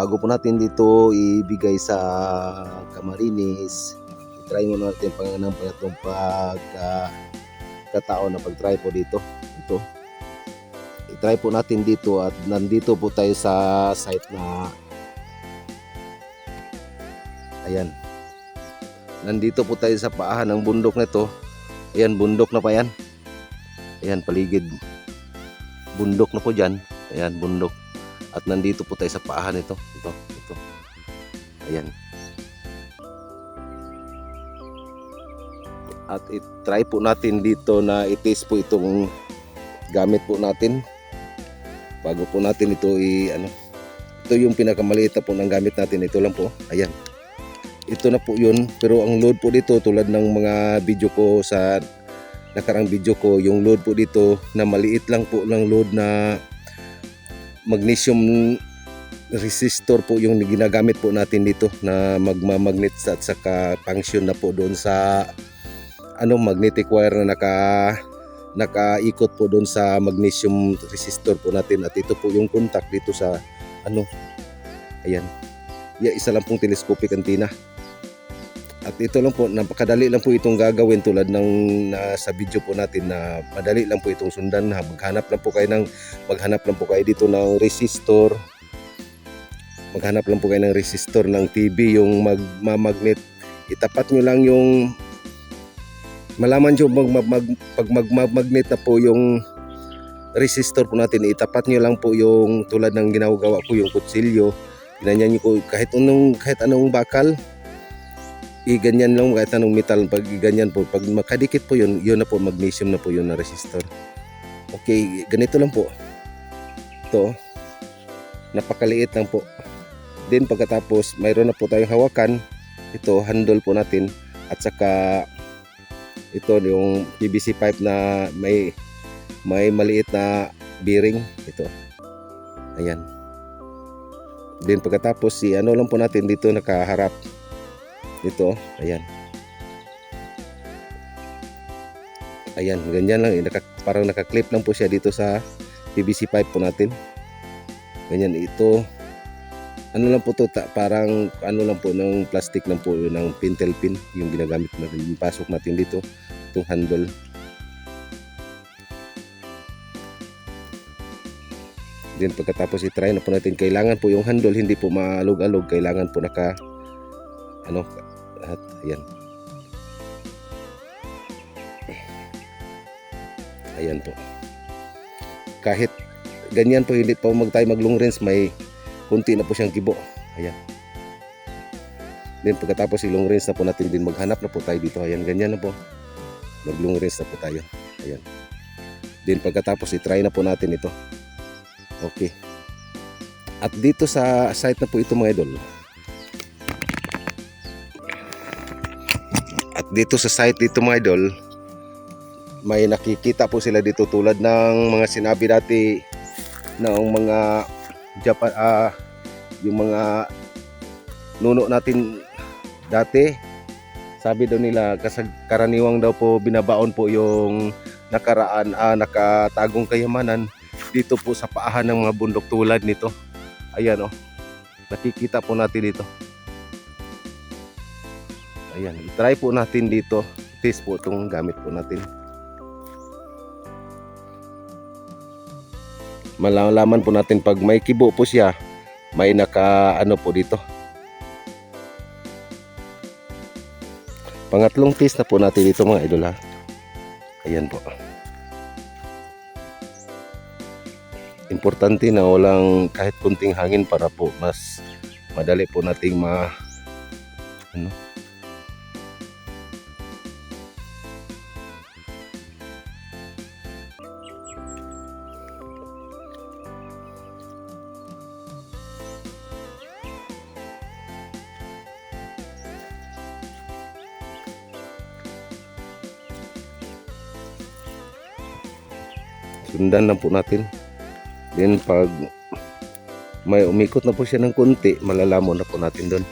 Bago po natin dito ibigay sa Camarines, i-try muna natin ng pangatlong pagkataon na pag-try po dito. Ito. I-try po natin dito at nandito po tayo sa site na ayan. Nandito po tayo sa paahan ng bundok na ito. Ayan, bundok na pa yan. Ayan, paligid. Bundok na po dyan. Ayan, bundok. At nandito po tayo sa paahan ito. Ito. Ayan. At i-try po natin dito na i-taste po itong gamit po natin. Bago po natin ito ito yung pinakamaliit po ng gamit natin. Ito lang po. Ayan. Ito na po yun. Pero ang load po dito tulad ng mga video ko sa nakarang video ko, yung load po dito na maliit lang po ng load na magnesium resistor po yung ginagamit po natin dito na magmamagnet at saka function na po doon sa magnetic wire na nakaikot po doon sa magnesium resistor po natin. At ito po yung contact dito sa ayan. Isa lang pong telescopic antenna. At ito lang po, napakadali lang po itong gagawin tulad ng sa video po natin na madali lang po itong sundan. Maghanap lang po kayo dito ng resistor. Maghanap lang po kayo ng resistor ng TV, yung magmamagnet. Itapat nyo lang yung malaman nyo pag magmamagnet na po yung resistor po natin. Itapat nyo lang po yung tulad ng ginagawa ko, yung kutsilyo. Ganyan nyo po kahit anong bakal. Ganyan lang kahit anong metal, pag ganyan po, pag makadikit po yun na po, magnesium na po yun na resistor. Okay, ganito lang po. Ito, napakaliit lang po. Then pagkatapos, mayroon na po tayong hawakan. Ito, handle po natin. At saka, ito yung PVC pipe na may maliit na bearing. Ito, ayan. Then pagkatapos, lang po natin dito nakaharap. Dito, ayan. Ayan, ganyan lang. Parang nakaklip lang po siya dito sa PVC pipe po natin. Ganyan, ito. Lang po to, parang lang po ng plastic lang po ng pintel pin yung ginagamit natin. Yung pasok natin dito, itong handle. Then pagkatapos i-try na po natin, kailangan po yung handle hindi po maalog-alog, kailangan po at ayan. Ayan po. Kahit ganyan po, hindi pa tayo mag-long range, may kunti na po siyang kibo. Ayan. Then pagkatapos i-long range na po natin, din maghanap na po tayo dito. Ayan, ganyan na po. Mag-long range na po tayo. Ayan. Then pagkatapos i-try na po natin ito. Okay. At dito sa site na po ito mga idol. At dito sa site dito mga idol, may nakikita po sila dito tulad ng mga sinabi dati ng mga yung mga nuno natin dati. Sabi daw nila karaniwang daw po binabaon po yung nakatagong kayamanan dito po sa paahan ng mga bundok tulad nito. Ayan nakikita po natin dito. Ayan, i-try po natin dito. Test po itong gamit po natin. Malalaman po natin pag may kibo po siya, may po dito. Pangatlong test na po natin dito mga idol ha. Ayan po. Importante na walang kahit kunting hangin para po mas madali po nating sundan lang po natin. Then pag may umikot na po siya ng kunti, malalamon na po natin doon.